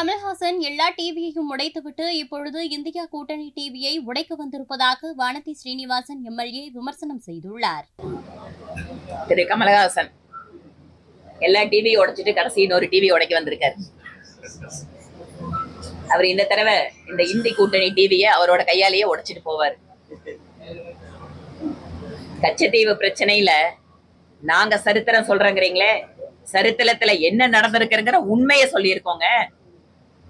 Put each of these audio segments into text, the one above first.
கமல்ஹாசன் எல்லா டிவியையும் உடைத்துவிட்டு இப்பொழுது இந்தியா கூட்டணி டிவியை உடைக்க வந்திருப்பதாக வானதி ஸ்ரீனிவாசன் எம்எல்ஏ விமர்சனம் செய்துள்ளார். திரு கமல்ஹாசன் எல்லா டிவியும் உடைச்சிட்டு கடைசி இன்னொரு டிவி உடைக்க வந்திருக்காரு. அவர் இந்த தடவை இந்த இந்தி கூட்டணி டிவியை அவரோட கையாலேயே உடைச்சிட்டு போவார். கச்சத்தீவு பிரச்சனையில நாங்க சரித்திரம் சொல்றேங்கிறீங்களே, சரித்திரத்துல என்ன நடந்திருக்குங்கிற உண்மையை சொல்லியிருக்கோங்க.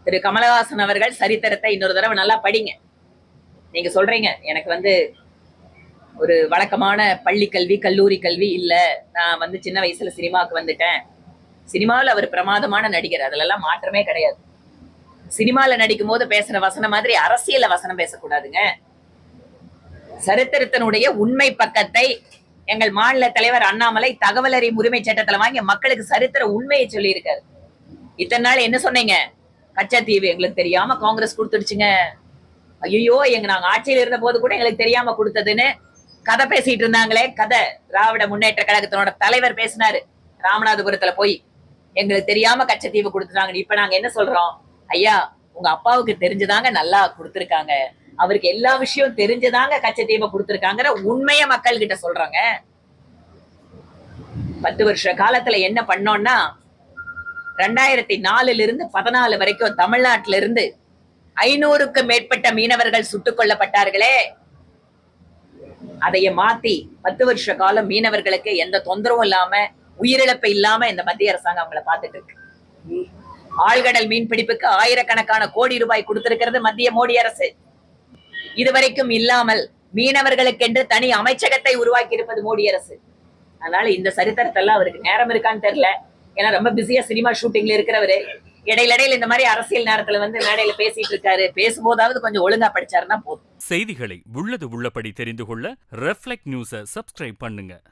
திரு கமலஹாசன் அவர்கள் சரித்திரத்தை இன்னொரு தடவை நல்லா படிங்க. நீங்க சொல்றீங்க எனக்கு ஒரு வழக்கமான பள்ளி கல்வி கல்லூரி கல்வி இல்ல, நான் சின்ன வயசுல சினிமாவுக்கு வந்துட்டேன். சினிமாவில் அவர் பிரமாதமான நடிகர், அதுல எல்லாம் மாற்றமே கிடையாது. சினிமால நடிக்கும் போது பேசுற வசனம் மாதிரி அரசியல வசனம் பேசக்கூடாதுங்க. சரித்திரத்தினுடைய உண்மை பக்கத்தை எங்கள் மாநில தலைவர் அண்ணாமலை தகவல் அறியும் உரிமை சட்டத்துல வாங்கி மக்களுக்கு சரித்திர உண்மையை சொல்லி இருக்காரு. இத்தனை நாள் என்ன சொன்னீங்க? கச்சத்தீவு எங்களுக்கு தெரியாம காங்கிரஸ் கொடுத்துடுச்சுங்க, ஐயோ நாங்க ஆட்சியில் இருந்த போது கூட எங்களுக்கு தெரியாம கொடுத்ததுன்னு கதை பேசிட்டு இருந்தாங்களே. கதை திராவிட முன்னேற்ற கழகத்தினோட தலைவர் பேசினாரு ராமநாதபுரத்துல போய், எங்களுக்கு தெரியாம கச்சத்தீவு கொடுத்துட்டாங்க. இப்ப நாங்க என்ன சொல்றோம்? ஐயா, உங்க அப்பாவுக்கு தெரிஞ்சுதாங்க நல்லா கொடுத்துருக்காங்க, அவருக்கு எல்லா விஷயம் தெரிஞ்சுதாங்க கச்சத்தீவை கொடுத்துருக்காங்கிற உண்மைய மக்கள் கிட்ட சொல்றாங்க. 10 வருஷ காலத்துல என்ன பண்ணோம்னா, 2004 இருந்து 14 வரைக்கும் தமிழ்நாட்டில இருந்து 500க்கும் மேற்பட்ட மீனவர்கள் சுட்டுக் கொல்லப்பட்டார்களே. அதைய மாத்தி 10 வருஷ காலம் மீனவர்களுக்கு எந்த தொந்தரவும் இல்லாம, உயிரிழப்பு இல்லாம இந்த மத்திய அரசாங்கம் அவங்களை பார்த்துட்டு இருக்கு. ஆழ்கடல் மீன் பிடிப்புக்கு ஆயிரக்கணக்கான கோடி ரூபாய் கொடுத்திருக்கிறது மத்திய மோடி அரசு. இதுவரைக்கும் இல்லாமல் மீனவர்களுக்கென்று தனி அமைச்சகத்தை உருவாக்கி இருப்பது மோடி அரசு. அதனால இந்த சரித்திரத்தெல்லாம் அவருக்கு நேரம் இருக்கான்னு தெரியல. ஏன்னா ரொம்ப பிஸியா சினிமா ஷூட்டிங்ல இருக்கிறவரு இடையில இந்த மாதிரி அரசியல் நேரத்துல மேடையில பேசிட்டு இருக்காரு. பேசும்போதாவது கொஞ்சம் ஒழுங்கா படிச்சாருன்னா போதும். செய்திகளை உள்ளது உள்ளபடி தெரிந்து கொள்ள ரெஃப்ளெக்ட் நியூஸை சப்ஸ்கிரைப் பண்ணுங்க.